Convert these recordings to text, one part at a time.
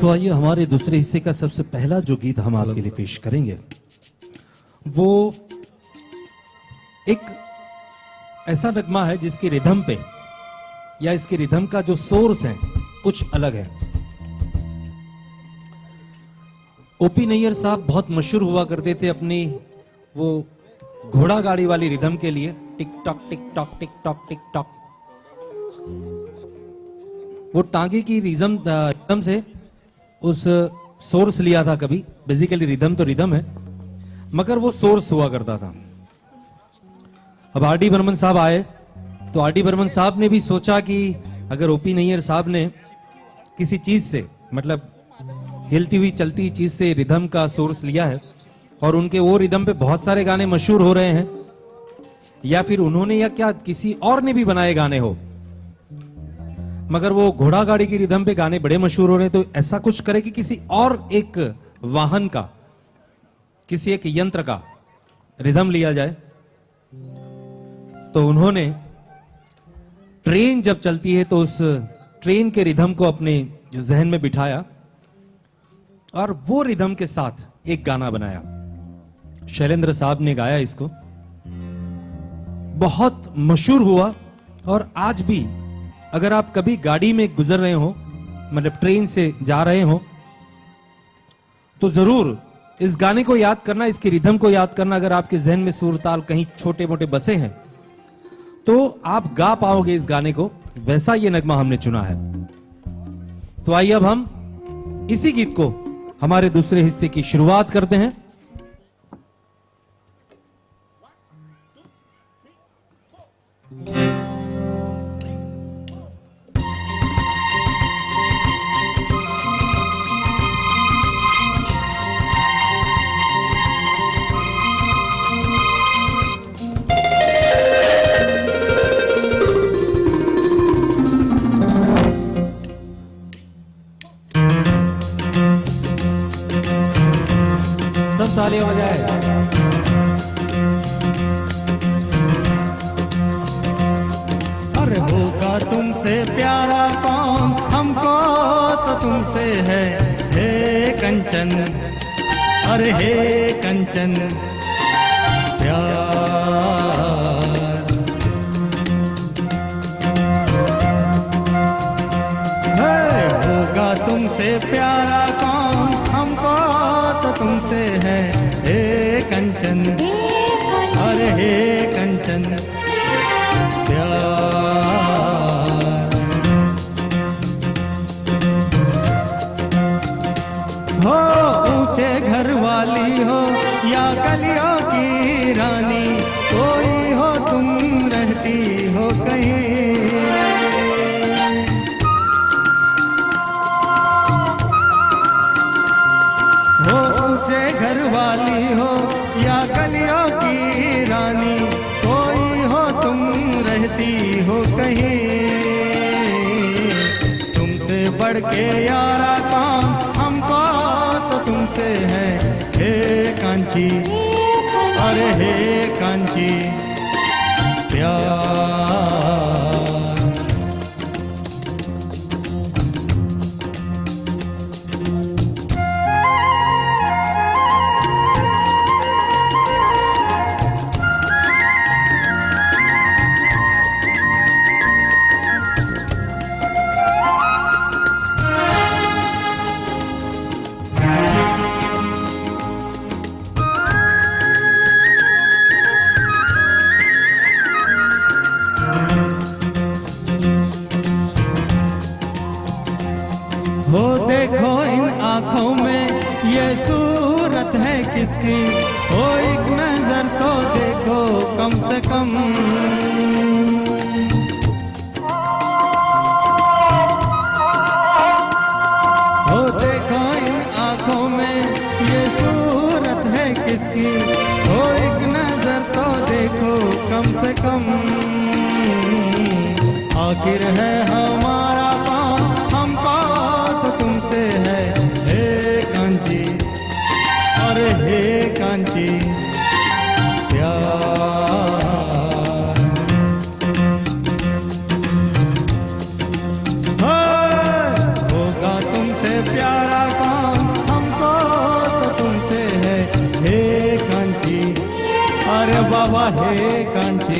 तो आइए हमारे दूसरे हिस्से का सबसे पहला जो गीत हम आपके लिए पेश करेंगे वो एक ऐसा नगमा है जिसकी रिदम पे या इसके रिदम का जो सोर्स है कुछ अलग है। ओपी नैयर साहब बहुत मशहूर हुआ करते थे अपनी वो घोड़ा गाड़ी वाली रिदम के लिए, tick tock tick tock tick tock tick tock. वो टांगे की रिदम से उस सोर्स लिया था कभी। बेसिकली रिदम तो रिदम है मगर वो सोर्स हुआ करता था। अब आर डी बर्मन साहब आए तो आर डी बर्मन साहब ने भी सोचा कि अगर ओपी नैयर साहब ने किसी चीज से मतलब हिलती हुई चलती चीज से रिदम का सोर्स लिया है और उनके वो रिदम पे बहुत सारे गाने मशहूर हो रहे हैं, या फिर उन्होंने या क्या किसी और ने भी बनाए गाने हो, मगर वो घोड़ा गाड़ी की रिदम पे गाने बड़े मशहूर हो रहे हैं, तो ऐसा कुछ करे कि किसी और एक वाहन का, किसी एक यंत्र का रिदम लिया जाए। तो उन्होंने ट्रेन जब चलती है तो उस ट्रेन के रिदम को अपने जहन में बिठाया और वो रिदम के साथ एक गाना बनाया। शैलेंद्र साहब ने गाया इसको, बहुत मशहूर हुआ। और आज भी अगर आप कभी गाड़ी में गुजर रहे हो, मतलब ट्रेन से जा रहे हो, तो जरूर इस गाने को याद करना, इसकी रिदम को याद करना। अगर आपके जहन में सुर ताल कहीं छोटे मोटे बसे हैं तो आप गा पाओगे इस गाने को। वैसा ये नगमा हमने चुना है। तो आइए अब हम इसी गीत को हमारे दूसरे हिस्से की शुरुआत करते हैं। सब तालियां बजाए। अरे होगा तुमसे प्यारा कौन, हमको तो तुमसे है हे कंचन। अरे हे कंचन प्यार। होगा तुमसे प्यारा कौन, हमको तो तुमसे है हे कंचन। अरे हे कंचन प्यार। हो ऊंचे घर वाली हो या गलियों की रानी, कोई हो तुम रहती हो कहीं। हो ऊंचे घर वाली हो या गलियों की रानी, कोई हो तुम रहती हो कहीं। तुमसे बढ़ के यारा कौन, हमको तो तुमसे है हे कांची। अरे हे कांची प्यार। हो देखो इन आंखों में ये सूरत है किसकी, हो एक नजर तो देखो कम से कम। हो देखो इन आंखों में ये सूरत है किसकी, हो एक नजर तो देखो कम से कम। आखिर है हमारा कौन, हमको तो तुमसे है हे कांची। अरे हे कांची प्यार। होगा तुमसे प्यारा बाबा हे कांचे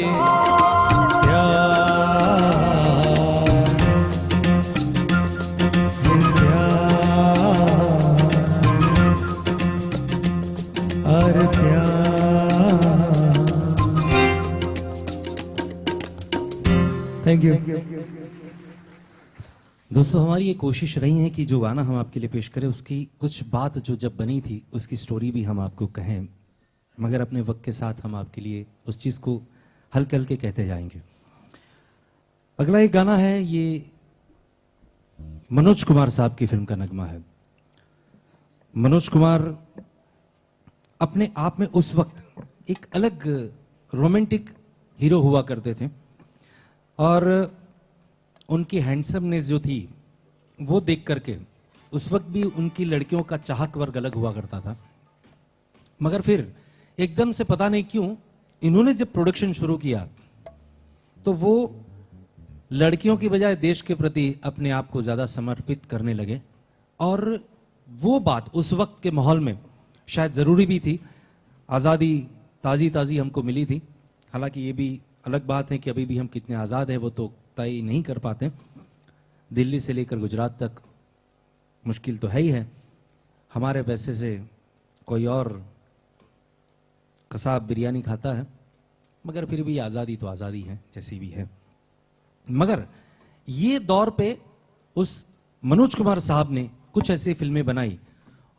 थैंक यू। दोस्तों हमारी ये कोशिश रही है कि जो गाना हम आपके लिए पेश करें उसकी कुछ बात जो जब बनी थी उसकी स्टोरी भी हम आपको कहें, मगर अपने वक्त के साथ हम आपके लिए उस चीज़ को हल्के हल्के कहते जाएंगे। अगला एक गाना है, ये मनोज कुमार साहब की फिल्म का नगमा है। मनोज कुमार अपने आप में उस वक्त एक अलग रोमांटिक हीरो हुआ करते थे और उनकी हैंडसमनेस जो थी वो देख करके उस वक्त भी उनकी लड़कियों का चाहक वर्ग अलग हुआ करता था। मगर फिर एकदम से पता नहीं क्यों इन्होंने जब प्रोडक्शन शुरू किया तो वो लड़कियों की बजाय देश के प्रति अपने आप को ज्यादा समर्पित करने लगे और वो बात उस वक्त के माहौल में शायद जरूरी भी थी। आज़ादी ताजी ताजी हमको मिली थी, हालांकि ये भी अलग बात है कि अभी भी हम कितने आज़ाद हैं वो तो तय नहीं कर पाते। दिल्ली से लेकर गुजरात तक मुश्किल तो है ही है। हमारे पैसे से कोई और कसाब बिरयानी खाता है, मगर फिर भी आज़ादी तो आज़ादी है जैसी भी है। मगर ये दौर पे उस मनोज कुमार साहब ने कुछ ऐसी फिल्में बनाई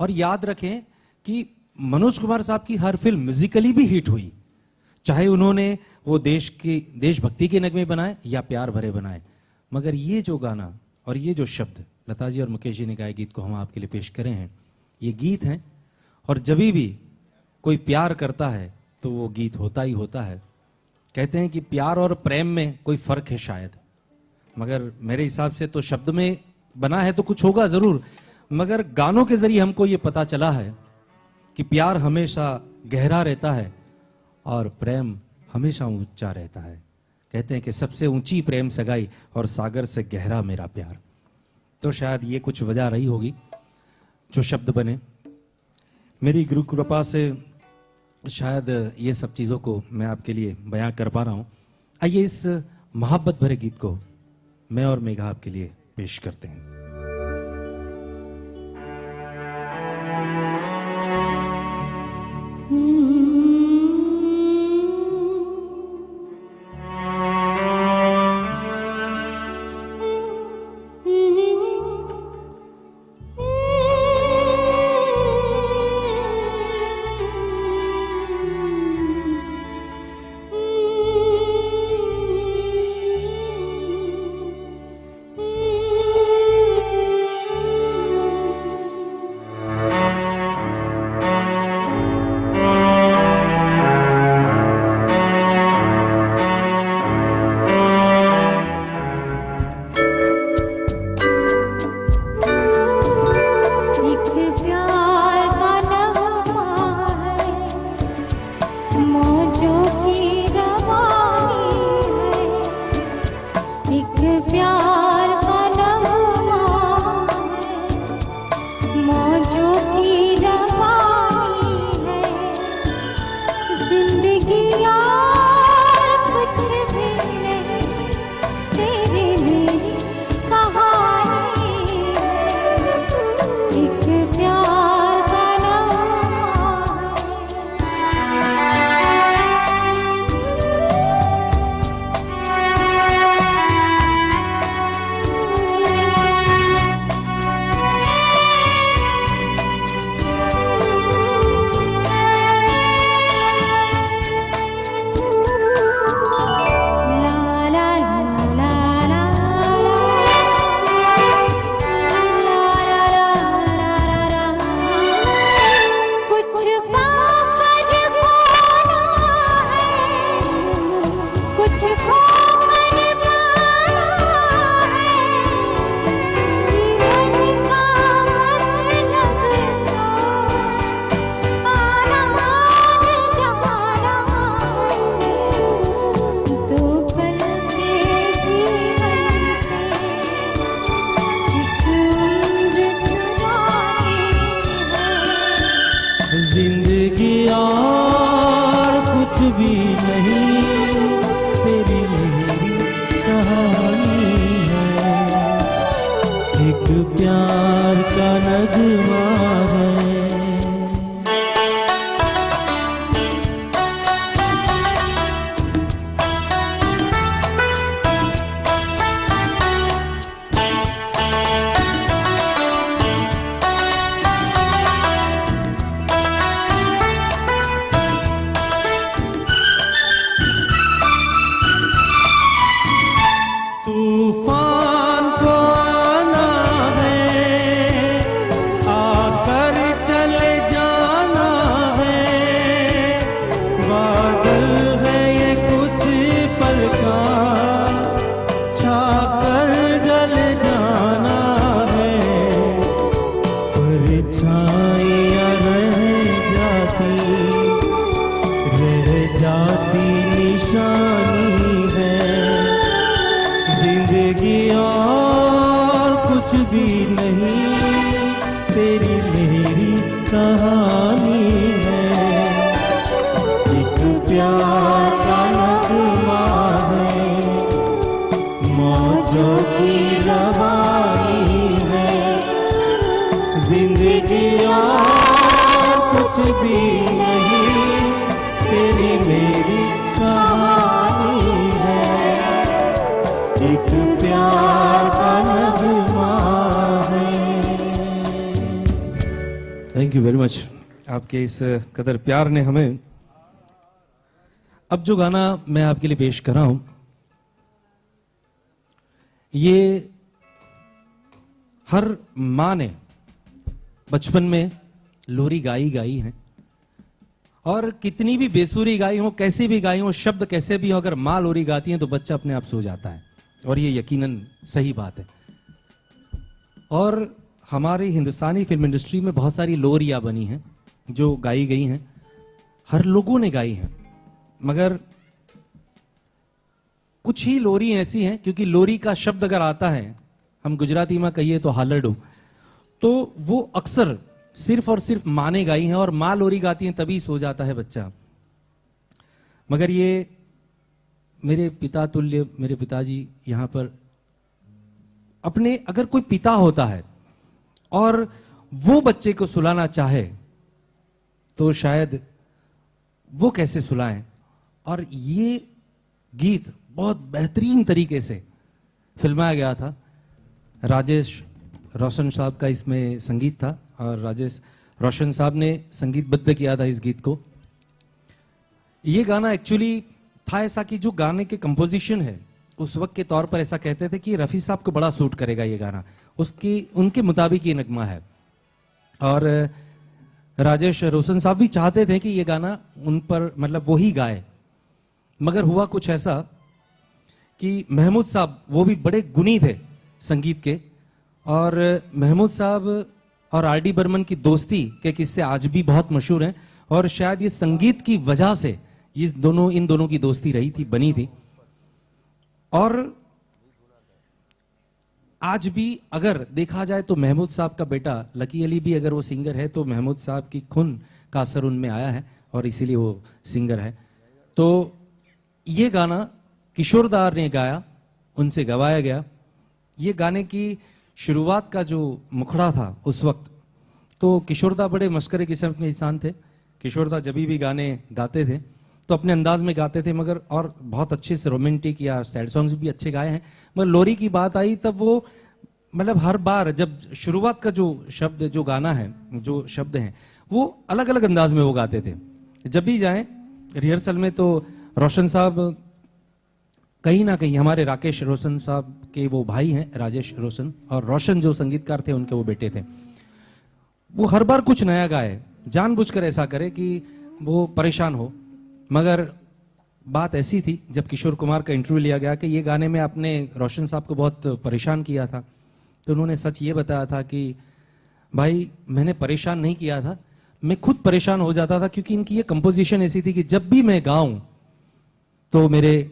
और याद रखें कि मनोज कुमार साहब की हर फिल्म म्यूजिकली भी हिट हुई, चाहे उन्होंने वो देशभक्ति के नगमे बनाए या प्यार भरे बनाए। मगर ये जो गाना और ये जो शब्द लता जी और मुकेश जी ने गाए गीत को हम आपके लिए पेश करे हैं, ये गीत हैं और जब भी कोई प्यार करता है तो वो गीत होता ही होता है। कहते हैं कि प्यार और प्रेम में कोई फर्क है शायद, मगर मेरे हिसाब से तो शब्द में बना है तो कुछ होगा जरूर, मगर गानों के जरिए हमको ये पता चला है कि प्यार हमेशा गहरा रहता है और प्रेम हमेशा ऊंचा रहता है। कहते हैं कि सबसे ऊंची प्रेम सगाई और सागर से गहरा मेरा प्यार। तो शायद ये कुछ वजह रही होगी जो शब्द बने। मेरी गुरु कृपा से शायद ये सब चीज़ों को मैं आपके लिए बयां कर पा रहा हूं। आइए इस मोहब्बत भरे गीत को मैं और मेघा आपके लिए पेश करते हैं। भी नहीं तेरी मेरी कहानी है, एक प्यार का नगमा है। तूफान को आना है, आकर चले जाना है, बादल है ये कुछ पल का, छाकर जल जाना है, परछाइयां रह जाती निशानी है, जिंदगी और कुछ भी नहीं तेरी मेरी कहानी है, एक प्यार का नगमा है, मौजों की रवानी है, जिंदगी और कुछ भी नहीं तेरी मेरी कहानी है, एक प्यार का नगमा है। Thank you very much. आपके इस कदर प्यार ने हमें, अब जो गाना मैं आपके लिए पेश कर रहा हूं, ये हर मां ने बचपन में लोरी गाई है, और कितनी भी बेसुरी गाई हो, कैसी भी गाई हो, शब्द कैसे भी हो, अगर मां लोरी गाती है तो बच्चा अपने आप सो जाता है, और ये यकीनन सही बात है। और हमारी हिंदुस्तानी फिल्म इंडस्ट्री में बहुत सारी लोरियां बनी हैं जो गाई गई हैं, हर लोगों ने गाई हैं, मगर कुछ ही लोरी ऐसी हैं, क्योंकि लोरी का शब्द अगर आता है, हम गुजराती में कहिए तो हालरडू, तो वो अक्सर सिर्फ और सिर्फ मां ने गाई हैं, और मां लोरी गाती हैं तभी सो जाता है बच्चा। मगर ये मेरे पिता तुल्य, मेरे पिताजी यहाँ पर अपने, अगर कोई पिता होता है और वो बच्चे को सुलाना चाहे तो शायद वो कैसे सुलाएं। और ये गीत बहुत बेहतरीन तरीके से फिल्माया गया था। राजेश रोशन साहब का इसमें संगीत था, और राजेश रोशन साहब ने संगीतबद्ध किया था इस गीत को। ये गाना एक्चुअली था ऐसा कि जो गाने के कंपोजिशन है उस वक्त के तौर पर ऐसा कहते थे कि रफी साहब को बड़ा सूट करेगा ये गाना, उसकी उनके मुताबिक ये नगमा है। और राजेश रोशन साहब भी चाहते थे कि ये गाना उन पर, मतलब वो ही गाए, मगर हुआ कुछ ऐसा कि महमूद साहब, वो भी बड़े गुणी थे संगीत के, और महमूद साहब और आर डी बर्मन की दोस्ती के किस्से आज भी बहुत मशहूर हैं, और शायद ये संगीत की वजह से इन दोनों की दोस्ती रही थी, बनी थी। और आज भी अगर देखा जाए तो महमूद साहब का बेटा लकी अली भी अगर वो सिंगर है तो महमूद साहब की खून का असर उनमें आया है, और इसीलिए वो सिंगर है। तो ये गाना किशोरदार ने गाया, उनसे गवाया गया। ये गाने की शुरुआत का जो मुखड़ा था उस वक्त, तो किशोरदा बड़े मस्करे किस्म के इंसान थे। किशोरदा जब भी गाने गाते थे तो अपने अंदाज में गाते थे, मगर और बहुत अच्छे से रोमांटिक या सैड सॉन्ग्स भी अच्छे गाए हैं। मगर लोरी की बात आई तब वो, मतलब हर बार जब शुरुआत का जो शब्द, जो गाना है, जो शब्द हैं, वो अलग अलग अंदाज में वो गाते थे। जब भी जाएं रिहर्सल में तो रोशन साहब कहीं ना कहीं, हमारे राकेश रोशन साहब के वो भाई हैं राजेश रोशन, और रोशन जो संगीतकार थे उनके वो बेटे थे, वो हर बार कुछ नया गाए, जानबूझकर ऐसा करे कि वो परेशान हो। मगर बात ऐसी थी, जब किशोर कुमार का इंटरव्यू लिया गया कि ये गाने में आपने रोशन साहब को बहुत परेशान किया था, तो उन्होंने सच ये बताया था कि भाई मैंने परेशान नहीं किया था, मैं खुद परेशान हो जाता था, क्योंकि इनकी ये कंपोजिशन ऐसी थी कि जब भी मैं गाऊं तो मेरे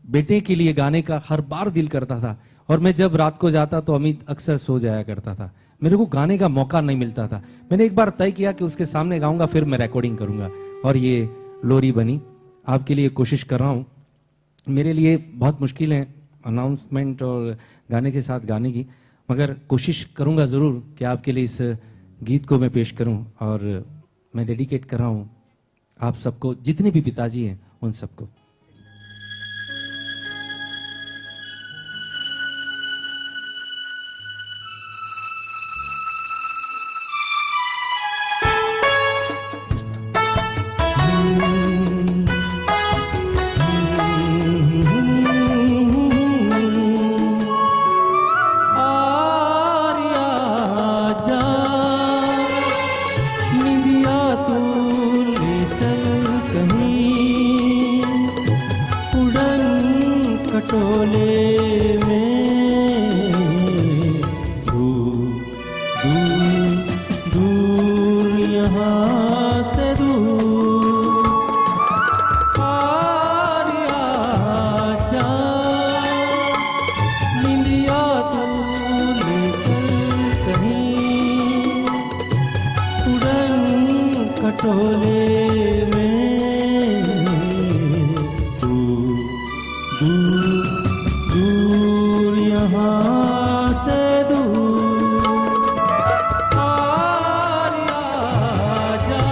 बेटे के लिए गाने का हर बार दिल करता था, और मैं जब रात को जाता तो अमित अक्सर सो जाया करता था, मेरे को गाने का मौका नहीं मिलता था। मैंने एक बार तय किया कि उसके सामने गाऊंगा, फिर मैं रिकॉर्डिंग करूंगा, और ये लोरी बनी। आपके लिए कोशिश कर रहा हूँ। मेरे लिए बहुत मुश्किल है अनाउंसमेंट और गाने के साथ गाने की, मगर कोशिश करूँगा ज़रूर कि आपके लिए इस गीत को मैं पेश करूँ। और मैं डेडिकेट कर रहा हूँ आप सबको, जितने भी पिताजी हैं उन सबको। टोले में दूर दूर दूर यहाँ से दूर आर्या जा निंदिया तू ले चल कहीं उड़न कटोले दूर यहाँ से दूर आर्या जा।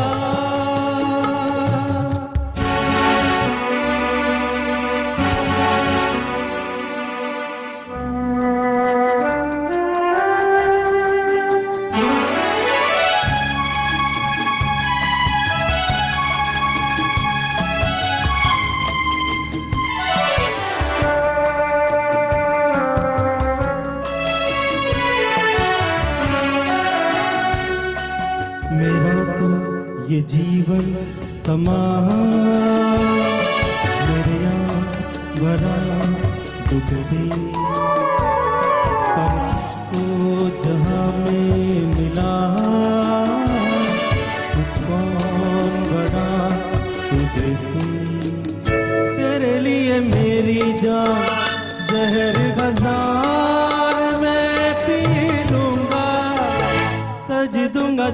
मेरा तो ये जीवन तमाम मेरे यहाँ भरा दुख से, पर मुझको जहाँ में मिला सुख कौन बड़ा तुझे से। तेरे लिए मेरी जान जहर बाजार में पी लूँगा, तज दूंगा